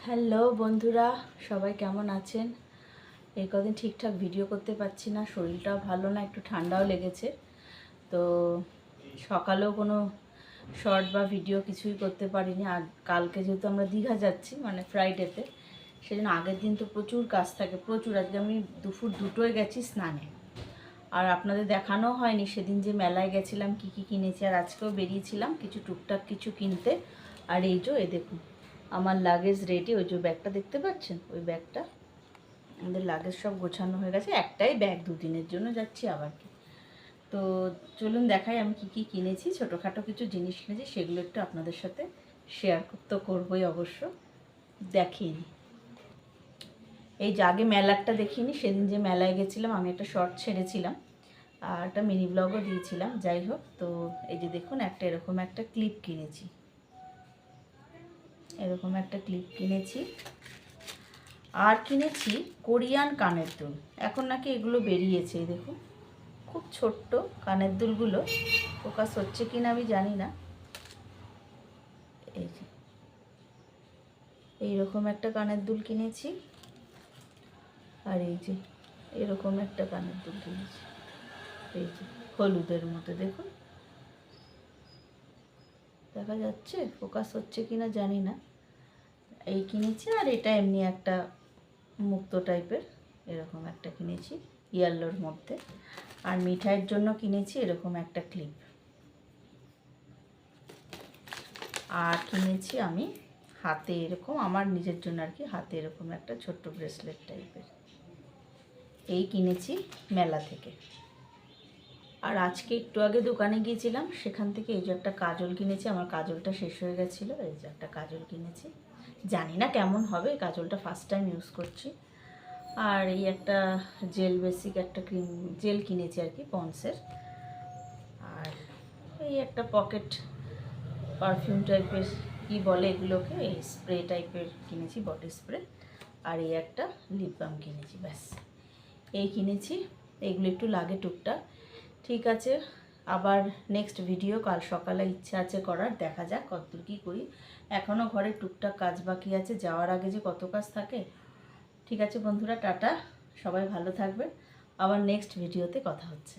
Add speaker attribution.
Speaker 1: Hello বন্ধুরা, সবাই কেমন আছেন? এই কদিন ঠিকঠাক ভিডিও করতে পারছি না, শরীরটাও ভালো না, একটু ঠান্ডাও লেগেছে। তো সকালেও কোনো শর্ট বা ভিডিও কিছুই করতে পারিনি। আর কালকে যেহেতু আমরা দীঘা যাচ্ছি, মানে ফ্রাইডেতে, সেজন্য আগের দিন তো প্রচুর কাজ থাকে, প্রচুর। আজকে আমি দুপুর 2টোয় গেছি স্নানে। আর আপনাদের দেখানো হয়নি সেদিন যে মেলায় গেছিলাম, কি কি কিনেছি। আর আজকেও বেরিয়েছিলাম কিছু টুকটাক কিছু কিনতে। আর এই যে দেখুন আমার লাগেজ রেডি। ওই যে ব্যাগটা দেখতে পাচ্ছেন, ওই ব্যাগটা আমাদের লাগেজ সব গোছানো হয়ে গেছে। একটাই ব্যাগ, 2 দিনের জন্য যাচ্ছি আবার কি। তো চলুন দেখাই আমি কি কি কিনেছি। ছোটোখাটো কিছু জিনিস কিনেছি, সেগুলো একটু আপনাদের সাথে শেয়ার তো করবোই অবশ্য। দেখিনি এই যে আগে মেলারটা দেখিনি, সেদিন যে মেলায় গেছিলাম আমি একটা শর্ট ছেড়েছিলাম আর একটা মিনি ব্লগও দিয়েছিলাম। যাই হোক, তো এই যে দেখুন একটা এরকম একটা ক্লিপ কিনেছি, এরকম একটা ক্লিপ কিনেছি। আর কিনেছি কোরিয়ান কানের দুল। এখন নাকি এগুলো বেরিয়েছে, দেখুন খুব ছোট্ট কানের দুলগুলো। ফোকাস হচ্ছে কিনা আমি জানি না। এই যে এইরকম একটা কানের দুল কিনেছি। আর এই যে এরকম একটা কানের দুল কিনেছি, এই যে হলুদের মতো। দেখুন দেখা যাচ্ছে, ফোকাস হচ্ছে কিনা জানি না। এই কিনেছি। আর এটা এমনি একটা মুক্ত টাইপের এরকম একটা কিনেছি ইয়েলোর মধ্যে। আর মিঠাইয়ের জন্য কিনেছি এরকম একটা ক্লিপ। আর কিনেছি আমি হাতে এরকম, আমার নিজের জন্য আর কি, হাতে এরকম একটা ছোট্ট ব্রেসলেট টাইপের। এই কিনেছি মেলা থেকে। আর আজকে একটু আগে দোকানে গিয়েছিলাম, সেখান থেকে এই যে একটা কাজল কিনেছি। আমার কাজলটা শেষ হয়ে গেছিলো, এই যে একটা কাজল কিনেছি। জানি না কেমন হবে, কাজলটা ফার্স্ট টাইম ইউজ করছি। আর এই একটা জেল, বেসিক একটা ক্রিম জেল কিনেছি আর কি, পন্সের। আর এই একটা পকেট পারফিউম টাইপের, কি বলে এগুলোকে, এই স্প্রে টাইপের কিনেছি, বডি স্প্রে। আর এই একটা লিপ বাম কিনেছি, ব্যাস এই কিনেছি। এগুলো একটু লাগে টুকটাক। ঠিক আছে, আবার নেক্সট ভিডিও কাল সকালে ইচ্ছা আছে করার, দেখা যাক কতদূর কী করি। এখনও ঘরে টুকটাক কাজ বাকি আছে, যাওয়ার আগে যে কত কাজ থাকে। ঠিক আছে বন্ধুরা, টাটা, সবাই ভালো থাকবেন। আবার নেক্সট ভিডিওতে কথা হচ্ছে।